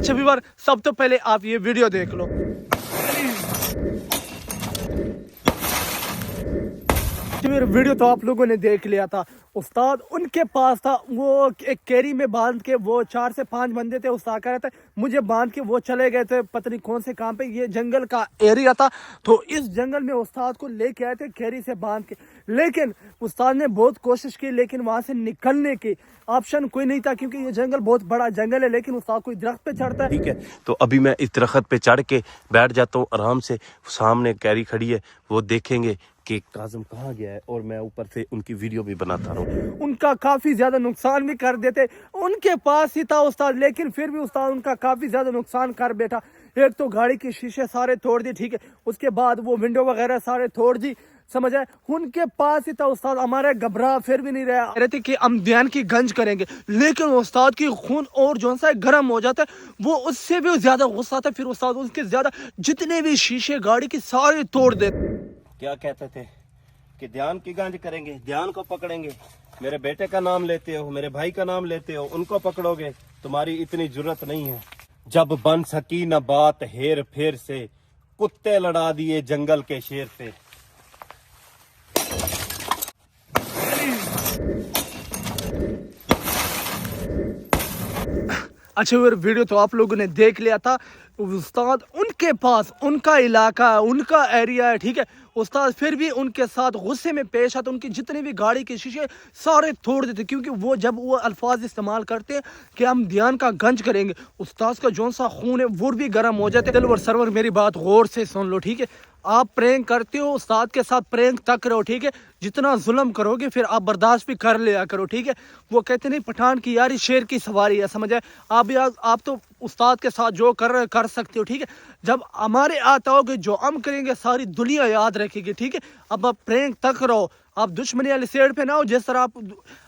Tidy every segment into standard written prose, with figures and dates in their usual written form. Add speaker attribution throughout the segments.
Speaker 1: अच्छा व्यूअर, सब तो पहले आप ये वीडियो देख लो। वीडियो तो आप लोगों ने देख लिया था। उस्ताद उनके पास था, वो एक कैरी में बांध के, वो 4 से 5 बंदे थे। उस्ताद कह रहे थे मुझे बांध के वो चले गए थे पता नहीं कौन से काम पे। ये जंगल का एरिया था, तो इस जंगल में उस्ताद को लेके आए थे कैरी से बांध के। लेकिन उस्ताद ने बहुत कोशिश की, लेकिन वहां से निकलने की ऑप्शन कोई नहीं था, क्योंकि ये जंगल बहुत बड़ा जंगल है। लेकिन उस्ताद कोई दरख्त पे चढ़ता है,
Speaker 2: ठीक है, तो अभी मैं इस दरख्त पे चढ़ के बैठ जाता हूँ आराम से। सामने कैरी खड़ी है, वो देखेंगे कि काज़म कहाँ गया है, और मैं ऊपर से उनकी वीडियो भी बनाता रहूँ।
Speaker 1: उनका काफी ज्यादा नुकसान भी कर देते। उनके पास ही था उस्ताद, लेकिन फिर भी उस्ताद उनका काफी ज्यादा नुकसान कर बैठा। एक तो गाड़ी के शीशे सारे तोड़ दिए, ठीक है, उसके बाद वो विंडो वगैरह सारे तोड़ दी, समझ आए। उनके पास ही था उस्ताद, हमारे घबरा फिर भी नहीं रहा। रहते कि हम ध्यान की गंज करेंगे, लेकिन उस्ताद की खून और जो सा गर्म हो जाता है, वो उससे भी ज्यादा गुस्सा आता है। फिर उस्ताद उसके ज्यादा जितने भी शीशे गाड़ी के सारे तोड़ देते।
Speaker 2: क्या कहते थे कि ध्यान की गंज करेंगे, ध्यान को पकड़ेंगे। मेरे बेटे का नाम लेते हो, मेरे भाई का नाम लेते हो, उनको पकड़ोगे। तुम्हारी इतनी जरूरत नहीं है। जब बन सकी न बात हेर फेर से, कुत्ते लड़ा दिए जंगल के शेर से।
Speaker 1: अच्छा वीडियो तो आप लोगों ने देख लिया था। उस्ताद उनके पास, उनका इलाका है, उनका एरिया है, ठीक है। उस्ताद फिर भी उनके साथ गुस्से में पेश आता, उनकी जितने भी गाड़ी के शीशे सारे तोड़ देते, क्योंकि वो जब वो अल्फाज इस्तेमाल करते हैं कि हम ध्यान का गंज करेंगे, उस्ताद का जो सा खून है वो भी गर्म हो जाते। दिलवर सरवर मेरी बात गौर से सुन लो, ठीक है। आप प्रैंक करते हो, उस्ताद के साथ प्रैंक तक रहो, ठीक है। जितना जुल्म करोगे फिर आप बर्दाश्त भी कर लिया करो, ठीक है। वो कहते नहीं पठान की यारी शेर की सवारी है, समझ आए। आप तो उस्ताद के साथ जो कर सकते हो, ठीक है। जब हमारे आता हो कि जो हम करेंगे सारी दुनिया याद रखेगी, ठीक है। अब आप प्रैंक तक रहो, आप दुश्मनी वाली साइड पे ना हो। जिस तरह आप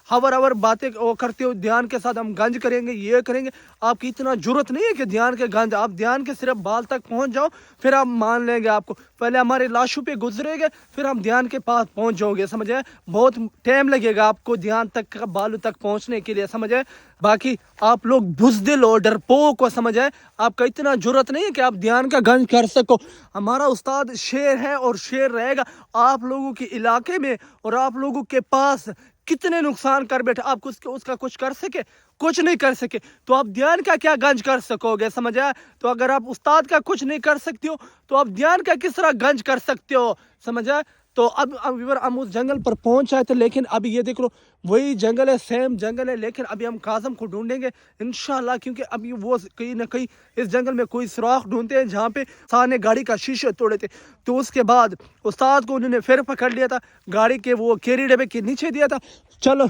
Speaker 1: हवर बातें वो करते हो, ध्यान के साथ हम गंज करेंगे, ये करेंगे, आपकी इतना जरूरत नहीं है कि ध्यान के गंज। आप ध्यान के सिर्फ बाल तक पहुंच जाओ, फिर आप मान लेंगे आपको। पहले हमारे लाशों पे गुजरेंगे, फिर हम ध्यान के पास पहुंच जाओगे, समझे। बहुत टाइम लगेगा आपको ध्यान तक, बालू तक पहुंचने के लिए, समझे। बाकी आप लोग बुज़दिल हो, डरपोक हो, समझे। आपका इतना जरूरत नहीं है कि आप ध्यान का गंज कर सको। हमारा उस्ताद शेर है और शेर रहेगा। आप लोगों के इलाके में और आप लोगों के पास कितने नुकसान कर बैठे, आप उसका कुछ कर सके? कुछ नहीं कर सके, तो आप ध्यान का क्या गंज कर सकोगे, समझ आया। तो अगर आप उस्ताद का कुछ नहीं कर सकते हो, तो आप ध्यान का किस तरह गंज कर सकते हो, समझ आया। तो अब हम उस जंगल पर पहुंच आए थे, लेकिन अभी ये देख लो वही जंगल है, सेम जंगल है। लेकिन अभी हम काज़म को ढूंढेंगे इंशाल्लाह, क्योंकि अभी वो कहीं ना कहीं इस जंगल में कोई सुराख ढूंढते हैं जहाँ पे उस्ताद ने गाड़ी का शीशे तोड़े थे। तो उसके बाद उस्ताद को उन्होंने फिर पकड़ लिया था, गाड़ी के वो कैरी डब्बे के नीचे दिया था। चलो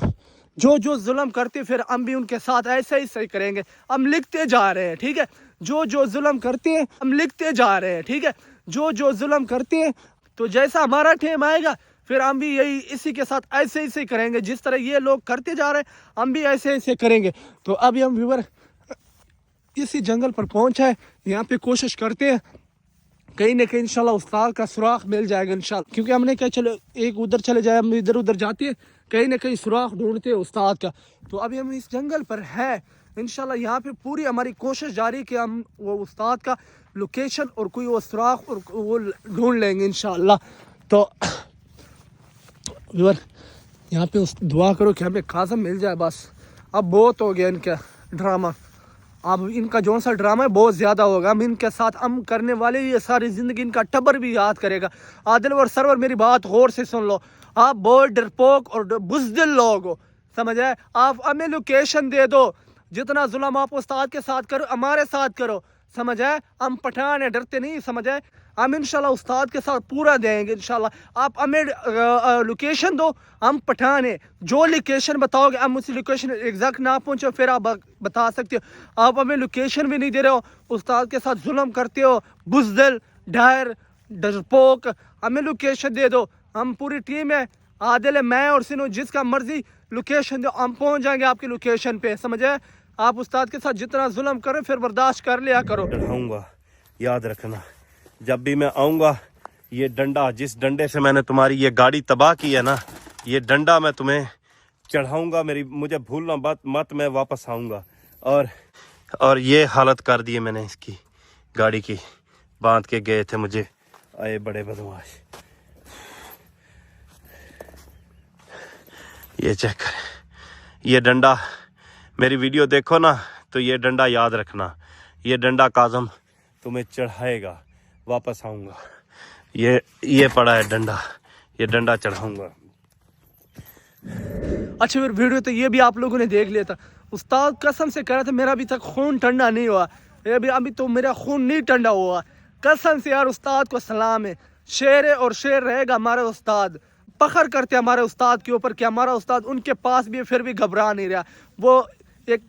Speaker 1: जो जो जुल्म करते फिर हम भी उनके साथ ऐसे ही सही करेंगे। हम लिखते जा रहे हैं, ठीक है। जो जो जुल्म करते हैं हम लिखते जा रहे हैं, ठीक है। जो जो जुल्म करते हैं, तो जैसा हमारा टाइम आएगा फिर हम भी यही इसी के साथ ऐसे ही सही करेंगे। जिस तरह ये लोग करते जा रहे हैं हम भी ऐसे ऐसे करेंगे। तो अभी हम व्यूअर इसी जंगल पर पहुंचा है, यहाँ पे कोशिश करते हैं कहीं ना कहीं इंशाल्लाह उस्ताद का सुराख मिल जाएगा इंशाल्लाह। क्योंकि हमने कहा चलो एक उधर चले जाए, हम इधर उधर जाते हैं, कहीं ना कहीं सुराख ढूंढते हैं उस्ताद का। तो अभी हम इस जंगल पर है इंशाल्लाह, यहाँ पे पूरी हमारी कोशिश जारी कि हम वो उस्ताद का लोकेशन और कोई वो सुराख और वो ढूंढ लेंगे इंशाल्लाह। तो व्यूअर यहाँ पे उस दुआ करो कि हमें काज़म मिल जाए बस। अब बहुत हो गया इनका ड्रामा, अब इनका जो सा ड्रामा है बहुत ज़्यादा होगा। हम इनके साथ हम करने वाले ये सारी ज़िंदगी इनका टब्बर भी याद करेगा। आदिल और सरवर मेरी बात गौर से सुन लो, आप बहुत डरपोक और बुज़दिल लोग हो, समझ आए। आप हमें लोकेशन दे दो, जितना जुल्म आप उस्ताद के साथ करो हमारे साथ करो, समझ आए। हम पठान है, डरते नहीं, समझ आए। हम इंशाल्लाह उस्ताद के साथ पूरा देंगे इंशाल्लाह। आप हमें लोकेशन दो, हम पठान है, जो लोकेशन बताओगे हम उसी लोकेशन एग्जैक्ट ना पहुंचो फिर आप बता सकते हो। आप हमें लोकेशन भी नहीं दे रहे हो, उस्ताद के साथ जुल्म करते हो, बुज़दिल, ढायर, डरपोक। हमें लोकेशन दे दो, हम पूरी टीम है, आदिल है, मैं और सिनो, जिसका मर्जी लोकेशन दो हम पहुंच जाएंगे आपकी लोकेशन पे, समझे। आप उस्ताद के साथ जितना जुल्म करो फिर बर्दाश्त कर लिया करो।
Speaker 2: चढ़ाऊंगा, याद रखना, जब भी मैं आऊंगा ये डंडा, जिस डंडे से मैंने तुम्हारी ये गाड़ी तबाह की है ना, ये डंडा मैं तुम्हें चढ़ाऊंगा। मुझे भूलना मत, मैं वापस आऊंगा। और और ये हालत कर दी है मैंने इसकी गाड़ी की। बांध के गए थे, मुझे आए बड़े बदमाश। ये चेक करें, ये डंडा, मेरी वीडियो देखो ना तो ये डंडा याद रखना, ये डंडा काज़म तुम्हें चढ़ाएगा, वापस आऊँगा। ये पड़ा है डंडा, ये डंडा चढ़ाऊँगा।
Speaker 1: अच्छा फिर वीडियो तो ये भी आप लोगों ने देख लिया था। उस्ताद कसम से कह रहा था मेरा अभी तक खून ठंडा नहीं हुआ, अभी तो मेरा खून नहीं ठंडा हुआ। कसम से यार उस्ताद को सलाम है, शेर है और शेर रहेगा हमारा उस्ताद। फख्र करते हमारे उस्ताद के ऊपर कि हमारा उस्ताद उनके पास भी फिर भी घबरा नहीं रहा। वो एक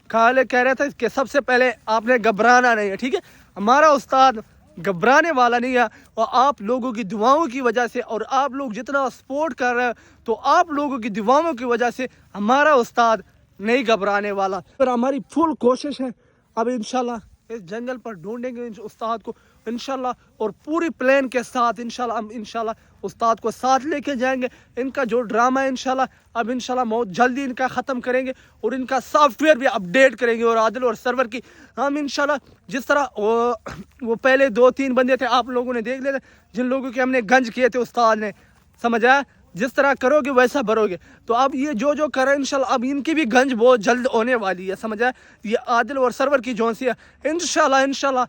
Speaker 1: काले कह रहा था कि सबसे पहले आपने घबराना नहीं है, ठीक है। हमारा उस्ताद घबराने वाला नहीं है, और आप लोगों की दुआओं की वजह से और आप लोग जितना सपोर्ट कर रहे हैं तो आप लोगों की दुआओं की वजह से हमारा उस्ताद नहीं घबराने वाला। पर हमारी फुल कोशिश है अब इंशाल्लाह इस जंगल पर ढूंढेंगे इस उस्ताद को इंशाल्लाह, और पूरी प्लान के साथ इंशाल्लाह हम इंशाल्लाह उस्ताद को साथ लेके जाएंगे। इनका जो ड्रामा है इंशाल्लाह अब इंशाल्लाह बहुत जल्दी इनका ख़त्म करेंगे और इनका सॉफ्टवेयर भी अपडेट करेंगे। और आदिल और सरवर की हम इंशाल्लाह जिस तरह वो पहले 2-3 बंदे थे आप लोगों ने देख लिया थे, जिन लोगों के हमने गंज किए थे उस्ताद ने, समझ आया। जिस तरह करोगे वैसा भरोगे। तो अब ये जो कर रहे हैं इंशाल्लाह अब इनकी भी गंज बहुत जल्द होने वाली है, समझ आया। ये आदिल और सरवर की जोन सी है, इंशाल्लाह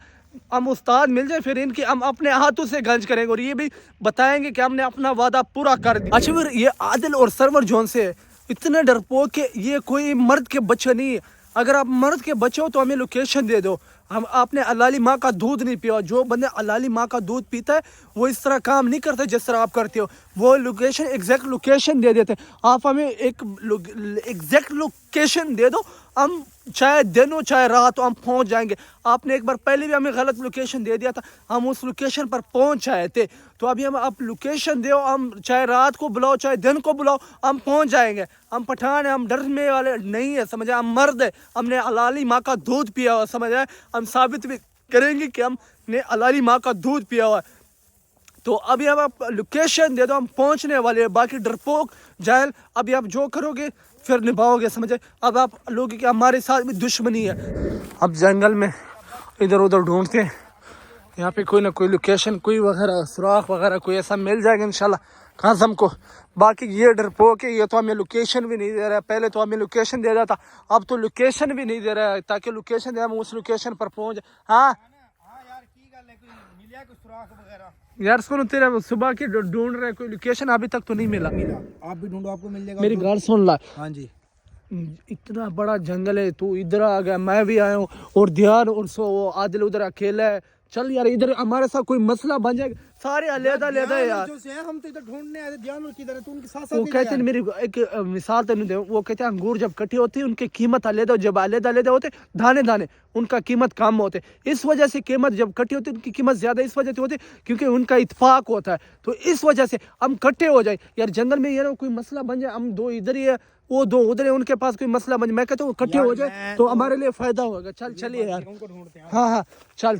Speaker 1: हम उस्ताद मिल जाए फिर इनकी हम अपने हाथों से गंज करेंगे और ये भी बताएंगे कि हमने अपना वादा पूरा कर दिया। अच्छा फिर ये आदिल और सरवर जोन से है, इतने डरपोक के ये कोई मर्द के बच्चे नहीं है। अगर आप मर्द के बच्चे हो तो हमें लोकेशन दे दो। हम आपने अलाली माँ का दूध नहीं पिया। जो बंदे अलाली माँ का दूध पीता है वो इस तरह काम नहीं करते जिस तरह आप करते हो। वो लोकेशन एग्जैक्ट लोकेशन दे देते। आप हमें एक एग्जैक्ट लोकेशन दे दो, हम चाहे दिन हो चाहे रात हो हम पहुंच जाएंगे। आपने एक बार पहले भी हमें गलत लोकेशन दे दिया था, हम उस लोकेशन पर पहुंच आए थे। तो अभी हम आप लोकेशन दो, हम चाहे रात को बुलाओ चाहे दिन को बुलाओ हम पहुंच जाएंगे। हम पठान है, हम डरने वाले नहीं है, समझ आए। हम मर्द है, हमने अलाली माँ का दूध पिया हुआ, समझ आए। हम साबित भी करेंगे कि हमने अलाली माँ का दूध पिया हुआ है। तो अभी हम आप लोकेशन दे दो, हम पहुंचने वाले हैं। बाकी डरपोक जाहल अभी आप जो करोगे फिर निभाओगे, समझे। अब आप लोग कि हमारे साथ भी दुश्मनी है। अब जंगल में इधर उधर ढूंढते हैं, यहाँ पे कोई ना कोई लोकेशन कोई वगैरह सुराख वगैरह कोई ऐसा मिल जाएगा इंशाल्लाह काज़म को। बाकी ये डरपोक है, ये तो हमें लोकेशन भी नहीं दे रहा है। पहले तो हमें लोकेशन दे रहा था, अब तो लोकेशन भी नहीं दे रहा है। ताकि लोकेशन दे हम उस लोकेशन पर पहुँच। हाँ यार सुनो, तेरा सुबह की ढूंढ रहे कोई लोकेशन, अभी तक तो नहीं मिला।
Speaker 3: आप भी ढूंढो, आपको मिल जाएगा।
Speaker 1: मेरी गाल सुन ला।
Speaker 3: हाँ जी,
Speaker 1: इतना बड़ा जंगल है, तू इधर आ गया, मैं भी आया हूँ और ध्यान और सो वो आदिल उधर अकेला है। चल यार इधर हमारे साथ कोई मसला बन जाएगा, सारे अलग है यार।
Speaker 3: हम तो इधर ढूंढने आए थे, ध्यान किधर है, तू उनके साथ
Speaker 1: वो कहते हैं, मेरी एक मिसाल तो नहीं दे, वो कहते हैं अंगूर जब कटे होते हैं उनकी कीमत अलग, जब अलग होते दाने दाने उनका कीमत कम होते। इस वजह से कीमत जब कटी होती है उनकी कीमत ज्यादा इस वजह से होती है क्योंकि उनका इत्फाक होता है। तो इस वजह से हम इकट्ठे हो जाए यार जंगल में, यार कोई मसला बन जाए, हम दो इधर ही है वो दो उधर है, उनके पास कोई मसला बन जाए, मैं कहता हूँ इकट्ठे हो जाए तो हमारे लिए फायदा होगा। चलिए यार, हाँ चल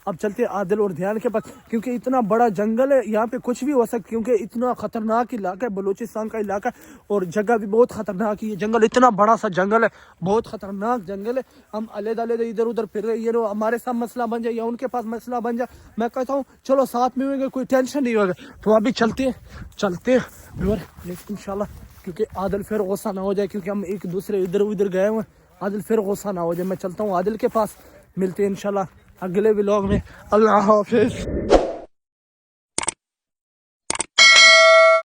Speaker 1: अब चलते आदिल और ध्यान के पास, क्योंकि इतना बड़ा जंगल है, यहाँ पे कुछ भी हो सकता है क्योंकि इतना खतरनाक इलाका है, बलूचिस्तान का इलाका है और जगह भी बहुत खतरनाक है। ये जंगल इतना बड़ा सा जंगल है, बहुत खतरनाक जंगल है। हम अलग इधर उधर फिर रहे, ये हमारे साथ मसला बन जाए या उनके पास मसला बन जाए, मैं कहता हूँ चलो साथ में होंगे, कोई टेंशन नहीं होगा। तो अभी चलते इंशाल्लाह, क्योंकि आदिल फिर गुस्सा ना हो जाए, क्योंकि हम एक दूसरे इधर उधर गए हुए, आदिल फिर गुस्सा ना हो जाए। मैं चलता हूँ आदिल के पास, मिलते हैं इंशाल्लाह अगले व्लॉग में। अल्लाह हाफिज।